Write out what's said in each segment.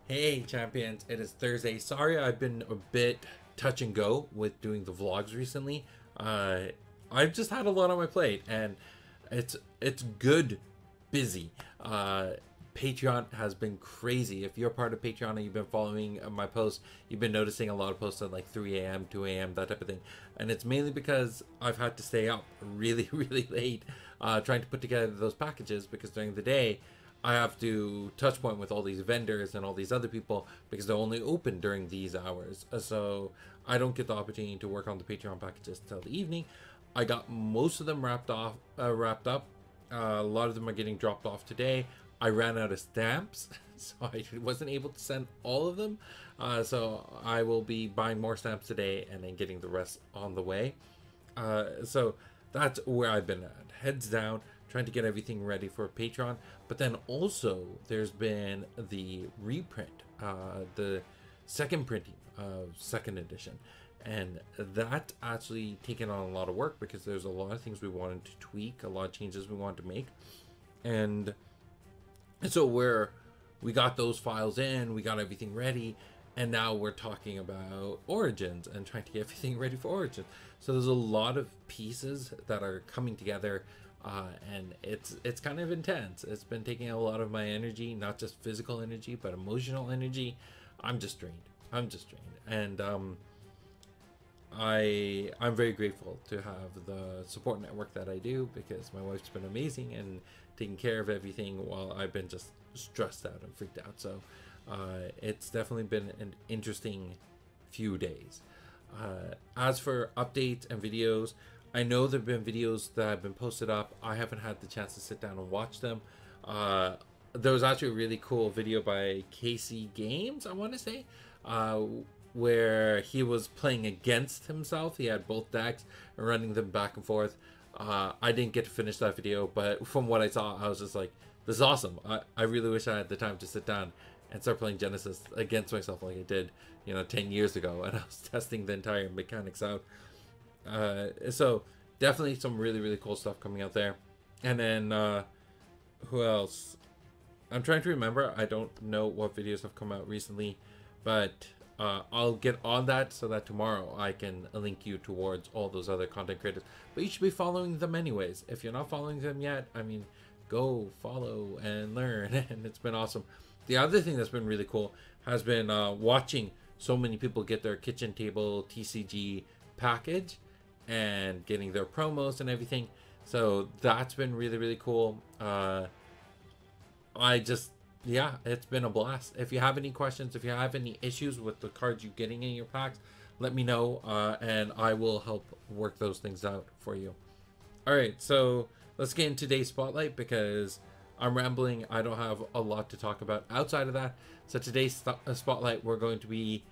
Hey champions, it is Thursday. Sorry I've been a bit touch and go with doing the vlogs recently. Uh, I've just had a lot on my plate and it's good busy. Patreon has been crazy. If you're part of Patreon and you've been following my posts, you've been noticing a lot of posts at like 3 a.m., 2 a.m., that type of thing. And it's mainly because I've had to stay up really, really late trying to put together those packages because during the day, I have to touch point with all these vendors and all these other people because they're only open during these hours. So I don't get the opportunity to work on the Patreon packages till the evening. I got most of them wrapped up. A lot of them are getting dropped off today. I ran out of stamps, so I wasn't able to send all of them. So I will be buying more stamps today and then getting the rest on the way. So that's where I've been at. Heads down, trying to get everything ready for Patreon. But then also there's been the reprint, the second printing of second edition. And that actually taken on a lot of work because there's a lot of things we wanted to tweak, a lot of changes we wanted to make. And so we got those files in, we got everything ready, and now we're talking about Origins and trying to get everything ready for Origins. So there's a lot of pieces that are coming together, and it's kind of intense. It's been taking a lot of my energy, not just physical energy, but emotional energy. I'm just drained. And I'm very grateful to have the support network that I do because my wife's been amazing and taking care of everything while I've been just stressed out and freaked out. So it's definitely been an interesting few days. As for updates and videos, I know there have been videos that have been posted up. I haven't had the chance to sit down and watch them. There was actually a really cool video by Casey Games, I want to say, where he was playing against himself. He had both decks and running them back and forth. I didn't get to finish that video, but from what I saw, I was just like, this is awesome. I really wish I had the time to sit down and start playing Genesis against myself like I did, 10 years ago, and I was testing the entire mechanics out. So definitely some really, really cool stuff coming out there. And then, who else? I'm trying to remember. I don't know what videos have come out recently, but I'll get on that so that tomorrow I can link you towards all those other content creators. But you should be following them anyways. If you're not following them yet, I mean, go follow and learn. And it's been awesome. The other thing that's been really cool has been watching so many people get their kitchen table TCG package and getting their promos and everything. So that's been really, really cool. Yeah, it's been a blast. If you have any questions, if you have any issues with the cards you're getting in your packs, let me know, and I will help work those things out for you. All right, so let's get into today's spotlight because I'm rambling. I don't have a lot to talk about outside of that. So today's spotlight, we're going to be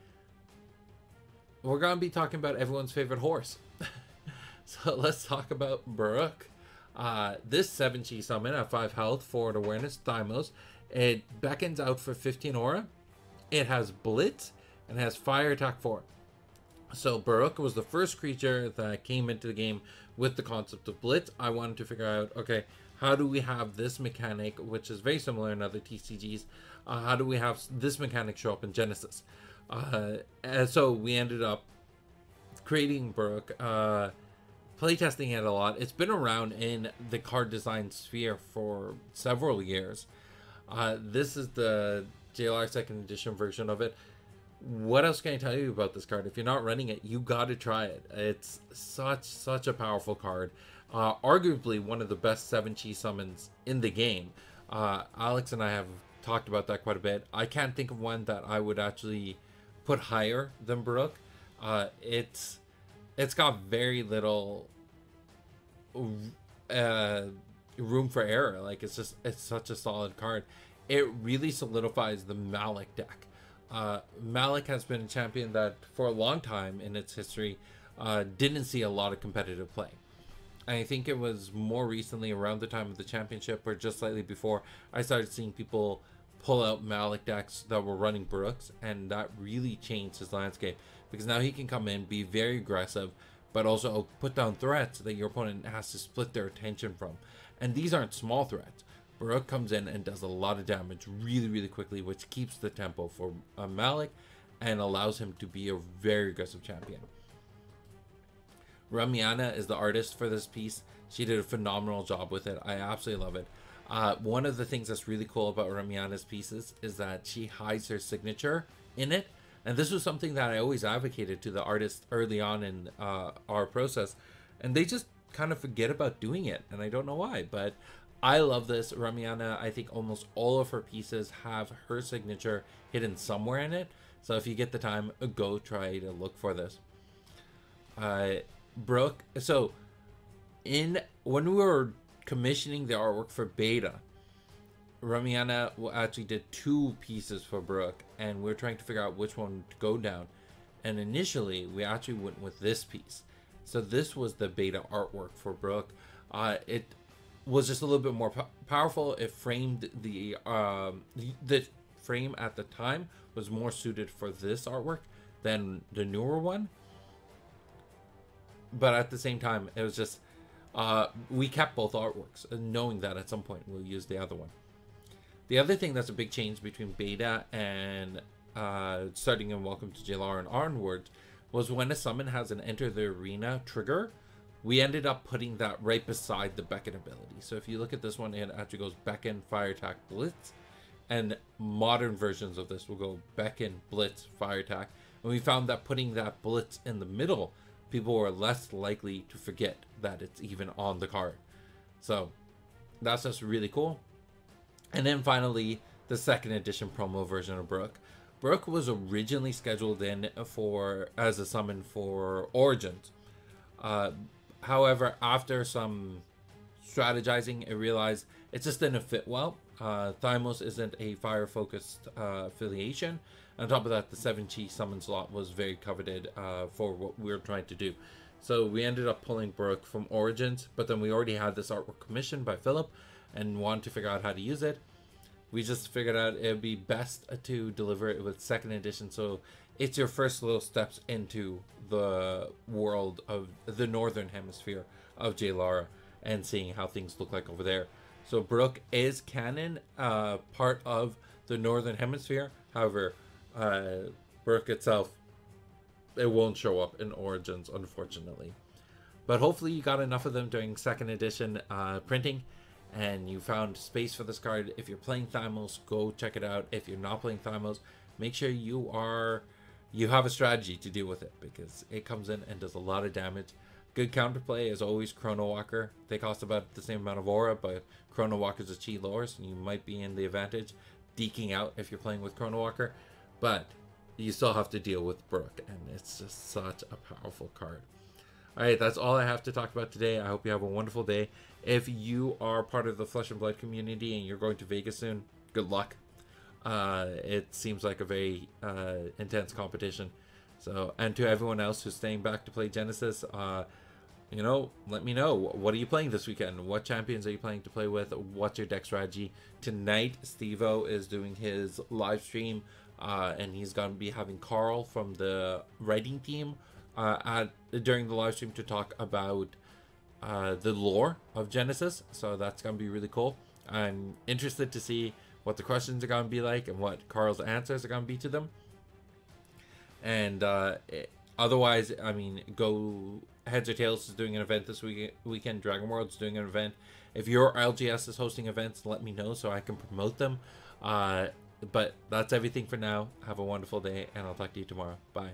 talking about everyone's favorite horse. So let's talk about Baruch. This 7-Chi summon at 5 health, forward awareness, Thymos. It beckons out for 15 aura. It has Blitz and has fire attack 4. So Baruch was the first creature that came into the game with the concept of Blitz. I wanted to figure out, okay, how do we have this mechanic, which is very similar in other TCGs, how do we have this mechanic show up in Genesis? And so we ended up creating Baruch, playtesting it a lot. It's been around in the card design sphere for several years. This is the JLR second edition version of it. What else can I tell you about this card? If you're not running it, you got to try it. It's such a powerful card. Arguably one of the best 7-Chi summons in the game. Alex and I have talked about that quite a bit. I can't think of one that I would actually put higher than Baruch. It's got very little room for error. Like it's such a solid card. It really solidifies the Malik deck. Malik has been a champion that for a long time in its history didn't see a lot of competitive play. I think it was more recently around the time of the championship or just slightly before I started seeing people pull out Malik decks that were running Baruchs, and that really changed his landscape because now he can come in, be very aggressive, but also put down threats that your opponent has to split their attention from. And these aren't small threats. Baruch comes in and does a lot of damage really, really quickly, which keeps the tempo for Malik and allows him to be a very aggressive champion. Ramiana is the artist for this piece. She did a phenomenal job with it. I absolutely love it. One of the things that's really cool about Ramiana's pieces is that she hides her signature in it. And this was something that I always advocated to the artists early on in our process. And they just kind of forget about doing it. And I don't know why. But I love this. Ramiana, I think almost all of her pieces have her signature hidden somewhere in it. So if you get the time, go try to look for this. Brooke, so when we were commissioning the artwork for beta, Ramiana actually did 2 pieces for Brooke, and we were trying to figure out which one to go down. And initially, we actually went with this piece. So this was the beta artwork for Brooke. It was just a little bit more powerful. It framed the frame at the time was more suited for this artwork than the newer one. But at the same time, it was just we kept both artworks, knowing that at some point we'll use the other one. The other thing that's a big change between beta and starting in Welcome to Jalara and onwards was when a summon has an Enter the Arena trigger, we ended up putting that right beside the Beckon ability. So if you look at this one, it actually goes Beckon, Fire Attack, Blitz. And modern versions of this will go Beckon, Blitz, Fire Attack. And we found that putting that Blitz in the middle, people were less likely to forget that it's even on the card. So that's just really cool. And then finally, the 2nd edition promo version of Brooke. Brooke was originally scheduled in as a summon for Origins. However, after some strategizing, I realized it just didn't fit well. Thymos isn't a fire-focused affiliation. On top of that, the 7-chi summon slot was very coveted for what we were trying to do. So we ended up pulling Brooke from Origins, but then we already had this artwork commissioned by Philip and wanted to figure out how to use it. We just figured out it would be best to deliver it with 2nd edition, so it's your first little steps into the world of the northern hemisphere of Jalara and seeing how things look like over there. So Brooke is canon, part of the northern hemisphere. However, Brooke itself, it won't show up in Origins, unfortunately. But hopefully you got enough of them during 2nd edition printing, and you found space for this card. If you're playing Thymos, go check it out. If you're not playing Thymos, make sure you have a strategy to deal with it, because it comes in and does a lot of damage. Good counterplay is always Chrono Walker. They cost about the same amount of aura, but Chrono Walker's a chi lower, so you might be in the advantage deking out if you're playing with Chrono Walker. But you still have to deal with Brooke, and it's just such a powerful card. Alright, that's all I have to talk about today. I hope you have a wonderful day. If you are part of the Flesh and Blood community and you're going to Vegas soon, good luck. It seems like a very intense competition. So, and to everyone else who's staying back to play Genesis, you know, let me know. What are you playing this weekend? What champions are you planning to play with? What's your deck strategy? Tonight, Steve-O is doing his live stream, and he's going to be having Carl from the writing team during the live stream to talk about the lore of Genesis. So that's going to be really cool. I'm interested to see what the questions are going to be like and what Carl's answers are going to be to them. And otherwise, I mean, go Heads or Tails is doing an event this weekend. Dragon World's doing an event. If your LGS is hosting events, let me know so I can promote them. But that's everything for now. Have a wonderful day, and I'll talk to you tomorrow. Bye.